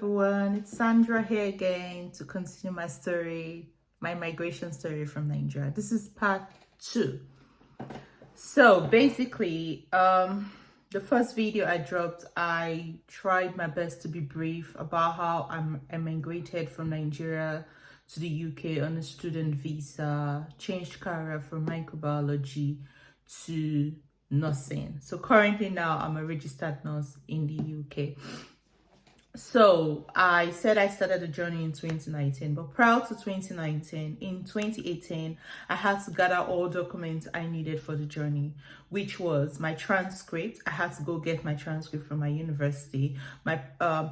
everyone, it's Sandra here again to continue my story, my migration story from Nigeria. This is part 2. So basically, the first video I dropped, I tried my best to be brief about how I migrated from Nigeria to the UK on a student visa, changed career from microbiology to nursing. So currently now I'm a registered nurse in the UK. So I said I started the journey in 2019, but prior to 2019, in 2018, I had to gather all documents I needed for the journey, which was my transcript. I had to go get my transcript from my university, my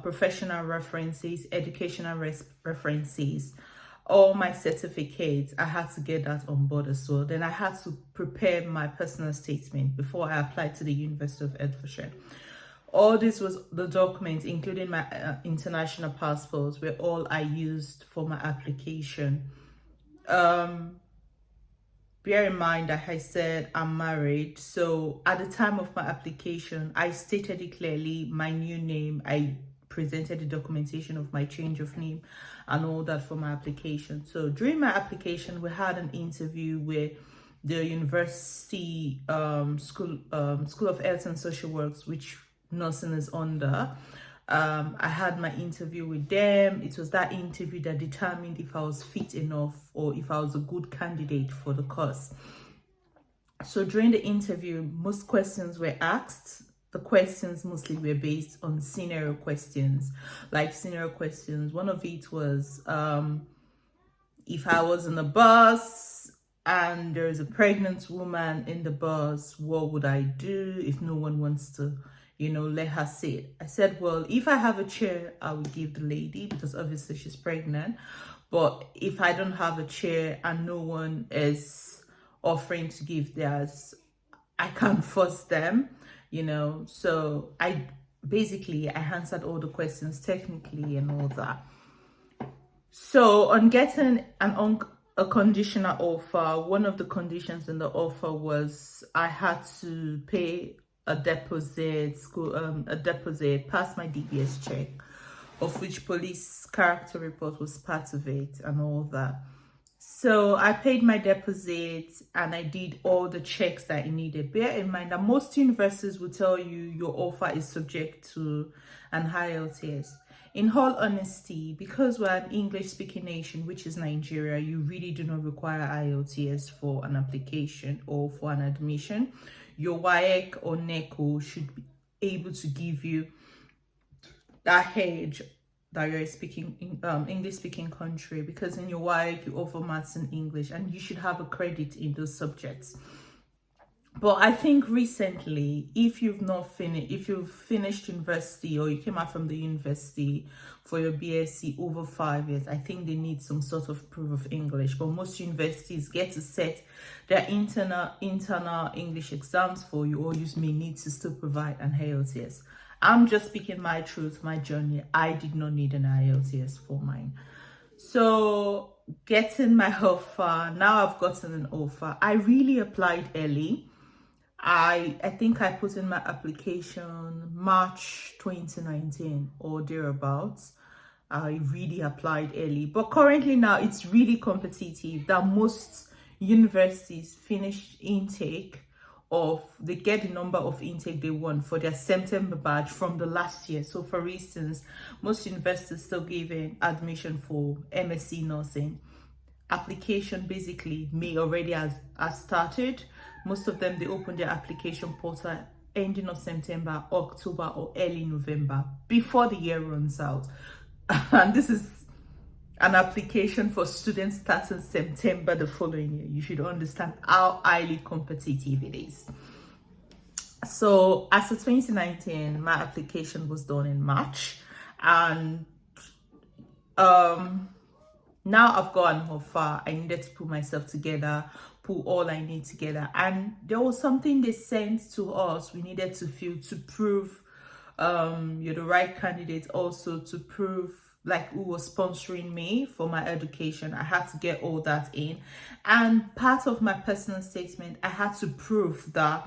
professional references, educational references, all my certificates. I had to get that on board as well. Then I had to prepare my personal statement before I applied to the University of Hertfordshire. All this was the documents, including my international passports, were all I used for my application. Bear in mind that I said I'm married. So at the time of my application, I stated it clearly, my new name. I presented the documentation of my change of name and all that for my application. So during my application, we had an interview with the University School of Health and Social Works, which nursing is under. I had my interview with them. It was that interview that determined if I was fit enough or if I was a good candidate for the course. So during the interview, most questions were asked. The questions mostly were based on scenario questions. One of it was if I was in a bus and there is a pregnant woman in the bus, what would I do if no one wants to let her sit? I said, well, if I have a chair, I would give the lady because obviously she's pregnant. But if I don't have a chair and no one is offering to give theirs, I can't force them, So I answered all the questions technically and all that. So on getting a conditional offer, one of the conditions in the offer was I had to pay a deposit, pass my DBS check, of which police character report was part of it and all that. So I paid my deposit and I did all the checks that I needed. Bear in mind that most universities will tell you your offer is subject to an IELTS. In all honesty, because we're an English-speaking nation, which is Nigeria, you really do not require IELTS for an application or for an admission. Your WAEC or NECO should be able to give you that edge that you're speaking English-speaking country, because in your WAEC you offer maths and English, and you should have a credit in those subjects. But I think recently, if you've finished university or you came out from the university for your BSc over 5 years, I think they need some sort of proof of English. But most universities get to set their internal English exams for you, or you may need to still provide an IELTS. I'm just speaking my truth, my journey. I did not need an IELTS for mine. So getting my offer, now I've gotten an offer. I really applied early. I think I put in my application March 2019 or thereabouts. I really applied early, but currently now it's really competitive that most universities finish intake they get the number of intake they want for their September batch from the last year. So for instance, most universities still giving admission for MSc nursing. Application basically May already has started. Most of them, they open their application portal ending of September, October, or early November before the year runs out. And this is an application for students starting September the following year. You should understand how highly competitive it is. So as of 2019, my application was done in March, and now I've got an offer. I needed to put myself together, put all I need together. And there was something they sent to us. We needed to fill to prove you're the right candidate, also to prove who was sponsoring me for my education. I had to get all that in. And part of my personal statement, I had to prove that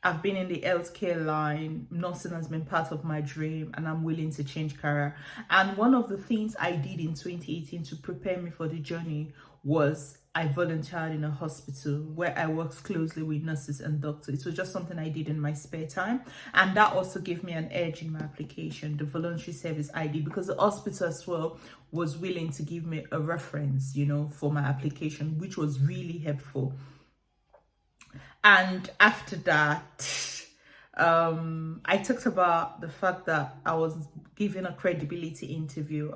I've been in the healthcare line. Nursing has been part of my dream, and I'm willing to change career. And one of the things I did in 2018 to prepare me for the journey was I volunteered in a hospital where I worked closely with nurses and doctors. It was just something I did in my spare time. And that also gave me an edge in my application, the voluntary service I did, because the hospital as well was willing to give me a reference, you know, for my application, which was really helpful. And after that, I talked about the fact that I was given a credibility interview.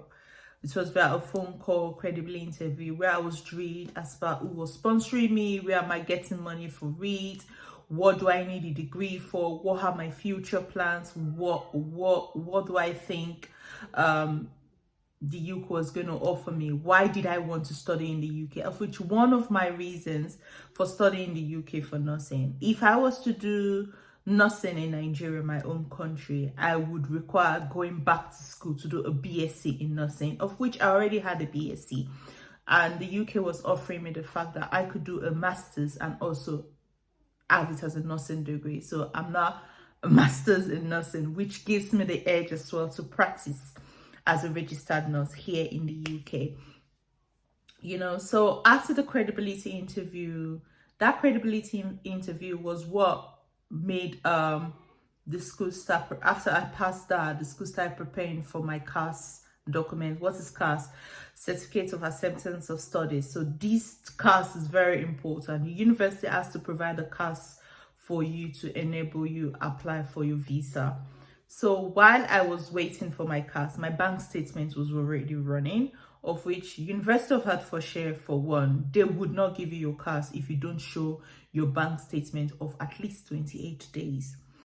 It was via a phone call credibility interview where I was drilled as per who was sponsoring me, where am I getting money for it, what do I need a degree for, what are my future plans, what do I think the UK was going to offer me, why did I want to study in the UK, of which one of my reasons for studying the UK for nursing, if I was to do nursing in Nigeria, my own country, I would require going back to school to do a BSc in nursing, of which I already had a BSc, and the UK was offering me the fact that I could do a master's and also have it as a nursing degree. So I'm now a master's in nursing, which gives me the edge as well to practice as a registered nurse here in the UK. You know, so after the credibility interview, that credibility interview was what made the school start. After I passed that, the school started preparing for my CAS document. What is CAS? Certificate of Acceptance of Studies. So this CAS is very important. The university has to provide a CAS for you to enable you apply for your visa. So while I was waiting for my CAS, my bank statement was already running, of which University of Hertfordshire, for one, they would not give you your CAS if you don't show your bank statement of at least 28 days.